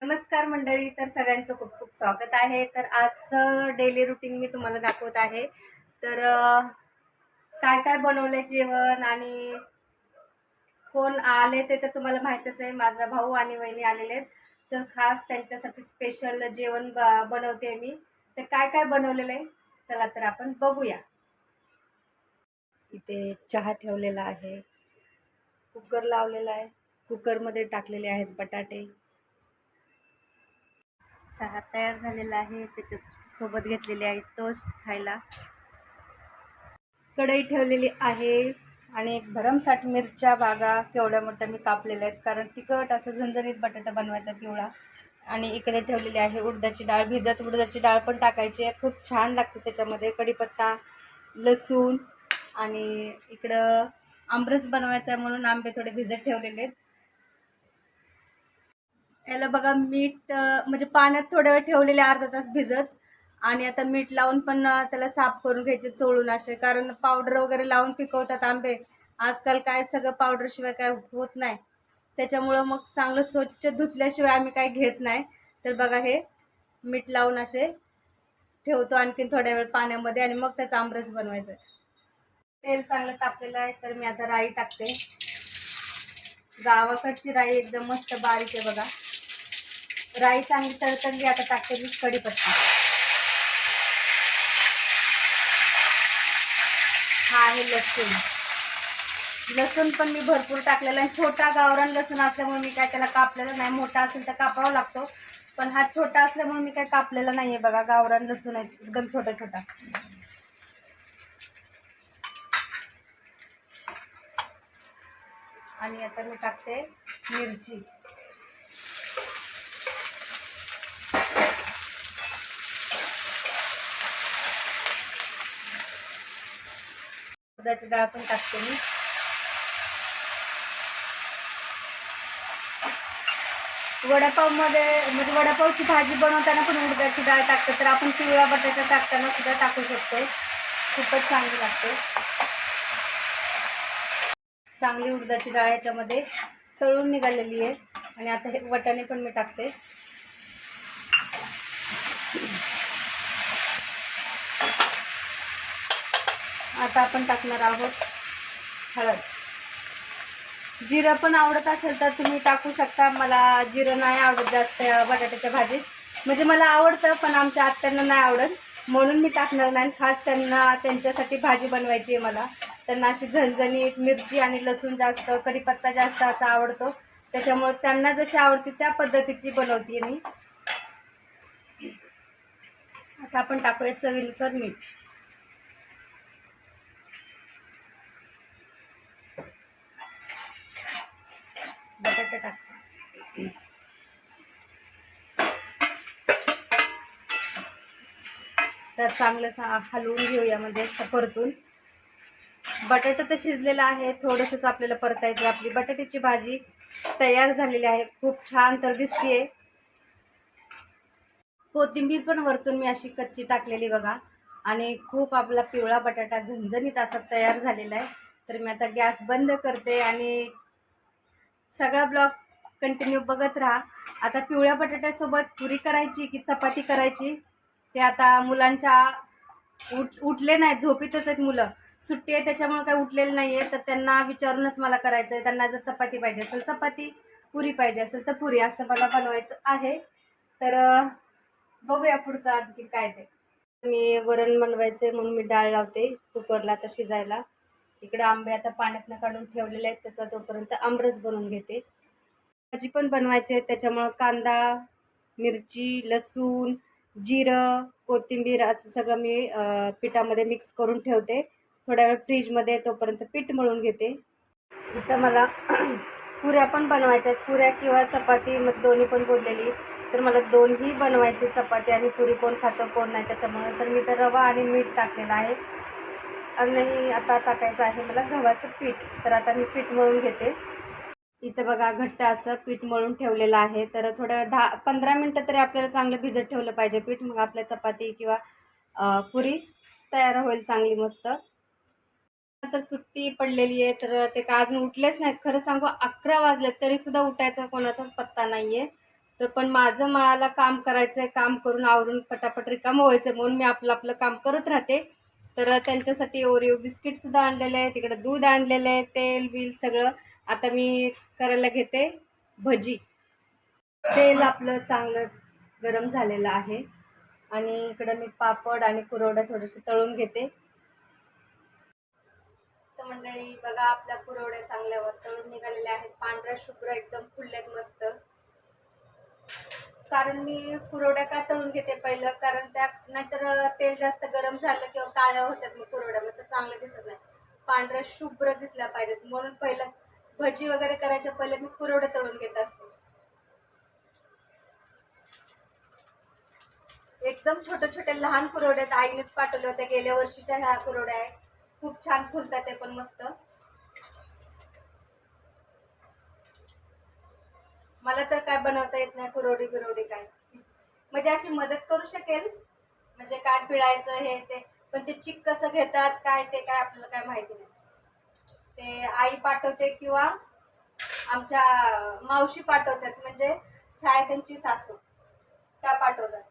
नमस्कार मंडळी, तर सगळ्यांचं खूप खूप स्वागत आहे. तर आजचं डेली रुटीन मी तुम्हाला दाखवत आहे. तर काय काय बनवलंय जेवण आणि कोण आले ते तर तुम्हाला माहीतच आहे. माझा भाऊ आणि वहिनी आलेले आहेत. तर खास त्यांच्यासाठी स्पेशल जेवण बनवते मी. तर काय काय बनवलेलं आहे, चला तर आपण बघूया. इथे चहा ठेवलेला आहे, कुकर लावलेला आहे, कुकरमध्ये टाकलेले आहेत बटाटे. चहा तयार झालेला आहे, त्याच्यात सोबत घेतलेले आहे टोस्ट खायला. कढई ठेवलेली आहे आणि एक भरमसाठ मिरच्या बागा केवढ्या मोठ्या मी कापलेल्या आहेत, कारण तिखट असं झणझणीत बटाटा बनवायचा पिवळा. आणि इकडे ठेवलेली आहे उडदाची डाळ भिजत. उडदाची डाळ पण टाकायची आहे, खूप छान लागते त्याच्यामध्ये. कढीपत्ता, लसूण आणि इकडं आमरस बनवायचा आहे म्हणून आंबे थोडे भिजत ठेवलेले आहेत. याला बघा मीठ म्हणजे पाण्यात थोड्या वेळ ठेवलेले अर्धा तास भिजत. आणि आता मीठ लावून पण त्याला साफ करून घ्यायचे चोळून असे, कारण पावडर वगैरे लावून पिकवतात आंबे आजकाल. काय सगळं पावडरशिवाय काय होत नाही, त्याच्यामुळं मग चांगलं स्वच्छ धुतल्याशिवाय आम्ही काय घेत नाही. तर बघा हे मीठ लावून असे ठेवतो आणखीन थोड्या वेळ पाण्यामध्ये आणि मग त्याचा आमरस बनवायचा. तेल चांगलं तापलेलं आहे, तर मी आता राई टाकते. गावाकडची राई एकदम मस्त बारीक आहे बघा. राई चांगली तडतडली, आता टाकते मी कढीपत्ता. हा आहे लसूण. लसूण पण मी भरपूर टाकलेला आहे. छोटा गावरान लसूण असल्यामुळे मी काय त्याला कापलेलं नाही. मोठा असेल तर कापावा लागतो, पण हा छोटा असल्यामुळे मी काय कापलेला नाही आहे बघा. गावरान लसूण आहे एकदम छोटा छोटा. आणि आता मी टाकते मिरची. उडदाची डाळ पण टाकते मी. वडापावमध्ये म्हणजे वडापावची भाजी बनवताना पण उडदाची डाळ टाकते, तर आपण पिवळा बटाटा टाकताना सुद्धा टाकू शकतो. खूपच चांगली लागते. चांगली उडदाची डाळ याच्यामध्ये तळून निघालेली आहे. आणि आता हे वाटाणे पण मी टाकते. आता आपण टाकणार आहोत हळद. जिरं पण आवडत असेल तर तुम्ही टाकू शकता. मला जिरं नाही आवडत जास्त बटाट्याच्या भाजीत. म्हणजे मला आवडतं पण आमच्या आत्यांना नाही आवडत, म्हणून मी टाकणार नाही. खास त्यांच्यासाठी भाजी बनवायची आहे मला. त्यांना अशी झणझणीत मिरची आणि लसूण जास्त, कढीपत्ता जास्त असा आवडतो, त्याच्यामुळे त्यांना जशी आवडते त्या पद्धतीची बनवते मी. आता आपण टाकूया चवीनुसार मीठ. बटाटे टाकते. तर चांगलं हलवून घेऊया, म्हणजे परतून. बटाटा तर शिजलेला आहे, थोडंसंच आपल्याला परतायचं. आपली बटाट्याची भाजी तयार झालेली आहे, खूप छान तर दिसतीये. कोथिंबीर पण वरतून मी अशी कच्ची टाकलेली बघा. आणि खूप आपला पिवळा बटाटा झणझणीत असा तयार झालेला आहे. तर मी आता गॅस बंद करते आणि सगळा ब्लॉग कंटिन्यू बघत राहा. आता पिवळ्या बटाट्यासोबत पुरी करायची की चपाती करायची ते आता मुलांच्या उठले नाही, झोपीतच आहेत मुलं. सुट्टी आहे त्याच्यामुळे काही उठलेले नाही आहे, तर त्यांना विचारूनच मला करायचं आहे. त्यांना जर चपाती पाहिजे असेल चपाती, पुरी पाहिजे असेल तर पुरी, असं मला बनवायचं आहे. तर बघूया पुढचं आणखी काय ते. मी वरण बनवायचं आहे म्हणून मी डाळ लावते कुकरला आता शिजायला. इकडे आंबे आता पाण्यातनं काढून ठेवलेले आहेत, त्याचा तोपर्यंत आमरस बनवून घेते. भाजी पण बनवायची आहे, त्याच्यामुळं कांदा, मिरची, लसूण, जिरं, कोथिंबीर असं सगळं मी पिठामध्ये मिक्स करून ठेवते. थोड्या वेळ फ्रीजमध्ये, तोपर्यंत पीठ मळून घेते. इथं मला पुऱ्या पण बनवायच्या आहेत. पुऱ्या किंवा चपाती, मग दोन्ही पण बोललेली. तर मला दोन्ही बनवायचे, चपाती आणि पुरी. कोण खातं कोण नाही त्याच्यामुळे. तर मी तर रवा आणि मीठ टाकलेलं आहे. आणि आता टाकायचं आहे मला गव्हाचं पीठ. तर आता मी पीठ मळून घेते. इथं बघा घट्ट असं पीठ मळून ठेवलेलं आहे. तर थोड्या 10-15 मिनटं तरी आपल्याला चांगलं भिजत ठेवलं पाहिजे पीठ, मग आपल्या चपाती किंवा पुरी तयार होईल चांगली मस्त. तर सुट्टी पडलेली आहे, तर ते काय अजून उठलेच नाहीत. खरं सांगू 11 वाजलेत तरी सुद्धा उठायचा कोणाचाच पत्ता नाही आहे. तर पण माझं मला काम करायचं आहे, काम करून आवरून पटापट रिकामं व्हायचं म्हणून मी आपलं आपलं काम करत राहते. तर त्यांच्यासाठी ओरिओ बिस्किटसुद्धा आणलेले आहे, तिकडं दूध आणलेलं आहे, तेल बिल सगळं. आता मी करायला घेते भजी. तेल आपलं चांगलं गरम झालेलं आहे आणि इकडं मी पापड आणि कुरवड्या थोडेसे तळून घेते. तर मंडळी बघा, आपल्या कुरवड्या चांगल्यावर तळून निघालेल्या आहेत, पांढऱ्या शुभ्र एकदम फुलल्यात मस्त. कारण मी कुरवड्या का तळून घेते पहिलं, कारण त्या नाहीतर तेल जास्त गरम झालं किंवा काळ्या होत्यात मग कुरवड्या, मग तर चांगलं दिसत नाही. पांढऱ्या शुभ्र दिसल्या पाहिजेत म्हणून पहिलं भजी वगैरे करायच्या पहिले मी कुरवड्या तळून घेत असते. एकदम छोटे छोटे लहान कुरवड्यात आईनेच पाठवले होते, गेल्या वर्षीच्या ह्या कुरवड्या आहेत. खूप छान फुलतात ते पण मस्त. मला तर काय बनवता येत नाही कुरवडी बिरवडी काय, म्हणजे अशी मदत करू शकेल, म्हणजे काय पिळायचं हे ते, पण ते चिक कसं घेतात काय ते काय आपल्याला काय माहिती नाही. ते आई पाठवते किंवा आमच्या मावशी पाठवतात, म्हणजे छाया त्यांची सासू त्या पाठवतात.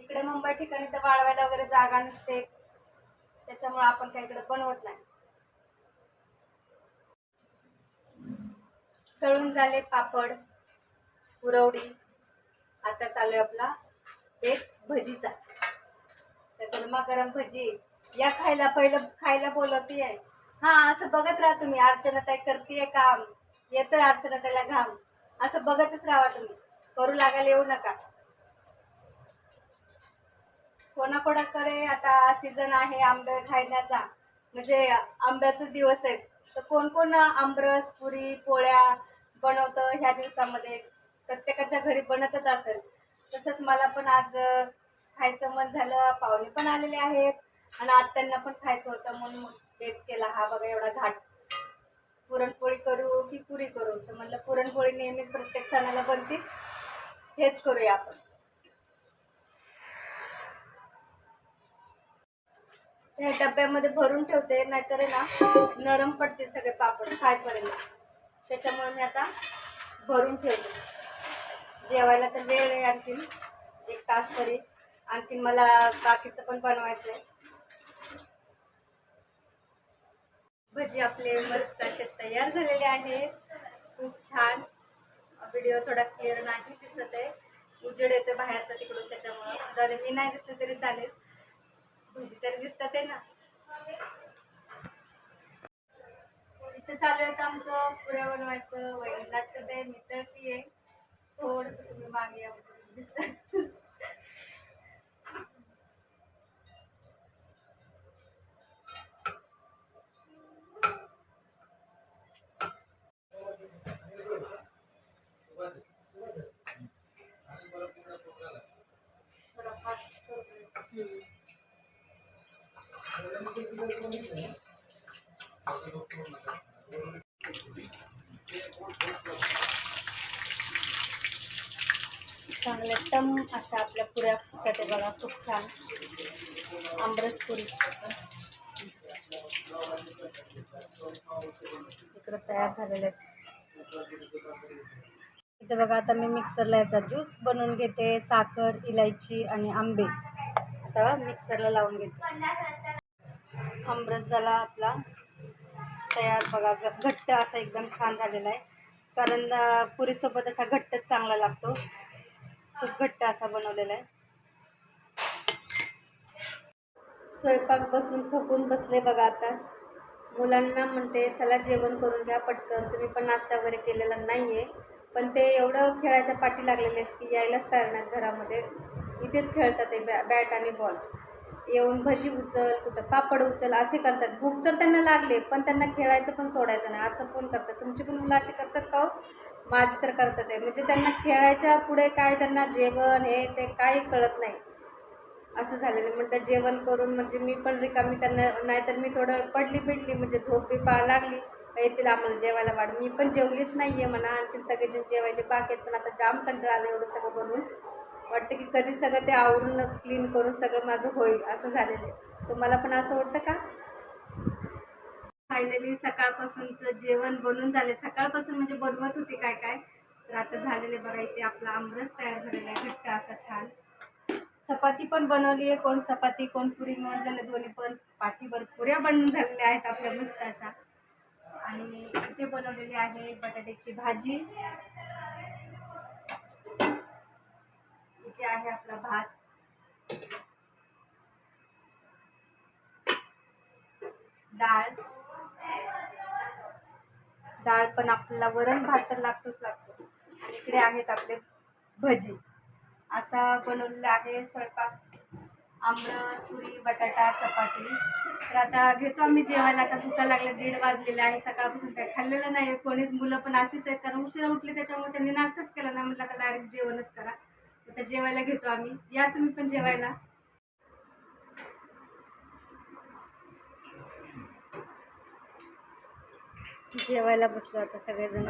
इकडे मुंबई ठिकाणी तर वाळवायला वगैरे जागा नसते, त्याच्यामुळे आपण काही इकडे बनवत नाही. तळून झाले पापड कुरवडी, आता चालू आहे आपला एक भजीचा. तर गरमागरम भजी या खायला, पहिलं खायला बोलवती आहे. हा असं बघत राहा तुम्ही, अर्चना ताई करतीये काम, येतोय अर्चना ताईला घाम, असं बघतच राहा तुम्ही, करू लागायला येऊ नका. कोणाकोणाकडे आता सीझन आहे आंबे खाण्याचा, म्हणजे आंब्याचे दिवस आहेत, तर कोण कोण आमरस पुरी पोळ्या बनवतं ह्या दिवसामध्ये, प्रत्येकाच्या घरी बनतच असेल. तसंच मला पण आज खायचं मन झालं, पाहुणे पण आलेले आहेत आणि आत्यांना पण खायचं होतं म्हणून मग बेत केला. हा बघा एवढा घाट. पुरणपोळी करू की पुरी करू, तर म्हणलं पुरणपोळी नेहमीच प्रत्येक सणाला बनतीच, हेच करूया आपण. त्या डब्यामध्ये भरून ठेवते, नाहीतर ना नरम पडते सगळे पापड खायपर्यंत, त्याच्यामुळे मी आता भरून ठेवते. जेवायला तर वेळ आहे आणखीन 1 तास तरी, आणखीन मला बाकीचं पण बनवायचं आहे. भजी आपले मस्त असे तयार झालेले आहेत, खूप छान. व्हिडिओ थोडा क्लिअर नाही दिसत आहे, उजेड येते बाहेरचा तिकडून, त्याच्यामुळं जरी मी नाही दिसले तरी चालेल, भजी तरी दिसतात आहे ना. इथं चालू आहे आमचं पुऱ्या बनवायचं, वहिनी लाटत आहे, मी तळतीये. थोडंसं तुम्ही मागे या दिसत. थोडा फास्ट चांगल्या टम अशा आपल्या पुऱ्या फुटते बघा, खूप छान आंबरस पुरी इकडं तयार झालेले आहेत. इथे बघा, आता मी मिक्सरला याचा ज्यूस बनवून घेते, साखर इलायची आणि आंबे आता मिक्सरला लावून घेते. आंबरस झाला आपला तयार बघा, घट्ट असा एकदम छान झालेला आहे, कारण पुरीसोबत असा घट्टच चांगला लागतो, खूप घट्ट असा बनवलेला आहे. स्वयंपाक बसून थकून बसले बघा आताच. मुलांना म्हणते चला जेवण करून घ्या पटकन, तुम्ही पण नाश्ता वगैरे केलेला नाही आहे, पण ते एवढं खेळाच्या पाठी लागलेले आहेत की यायलाच तयार नाहीत घरामध्ये. इथेच खेळतात ते बॅट आणि बॉल, येऊन भजी उचल, कुठं पापड उचल असे करतात. भूक तर त्यांना लागले, पण त्यांना खेळायचं पण सोडायचं नाही, असं पण करतात. तुमची पण मुलं अशी करतात का हो? माझी तर करतात आहे, म्हणजे त्यांना खेळायच्या पुढे काय त्यांना जेवण हे ते काही कळत नाही, असं झालेलं. म्हणतात जेवण करून म्हणजे मी पण रिकामी, त्यांना नाहीतर मी थोडं पडली बिडली म्हणजे झोप बी लागली येतील आम्हाला जेवायला वाढ, मी पण जेवलीच नाही आहे म्हणा. आणखी सगळेजण जेवायचे बाकी आहेत, पण आता जाम कंटाळा आलं एवढं सगळं बनवून, वाटतं की कधी सगळं ते आवरून क्लीन करून सगळं माझं होईल, असं झालेलं आहे. तुम्हाला पण असं वाटतं का? फायनली सकाळपासूनचं जेवण बनवून झाले, सकाळपासून म्हणजे बनवत होती काय काय, तर आता झालेले बघा, इथे आपला आमरस तयार झालेला आहे घट्ट असा छान. चपाती पण बनवली आहे, कोण चपाती कोण पुरी म्हणलेलं, दोन्ही पण पाठीभर पुऱ्या बनून झालेल्या आहेत आपल्या मस्त अशा. आणि इथे बनवलेली आहे बटाट्याची भाजी. इथे आहे आपला भात, डाळ. डाळ पण आपल्याला, वरण भात तर लागतोच लागतो. आणि इकडे आहेत आपले भजी. असा बनवलेला आहे स्वयंपाक. आमरस, पुरी, बटाटा, चपाती. तर आता घेतो आम्ही जेवायला. आता भुका लागल्या, 1:30 वाजलेले आहे. सकाळपासून काही खाल्लेलं नाही कोणीच. मुलं पण अशीच आहेत, कारण उशिरा उठले त्याच्यामुळे त्यांनी नाश्ताच केला नाही. म्हटलं आता डायरेक्ट जेवणच करा. आता जेवायला घेतो आम्ही. या तुम्ही पण जेवायला. जेवायला बसलो आता सगळेजण.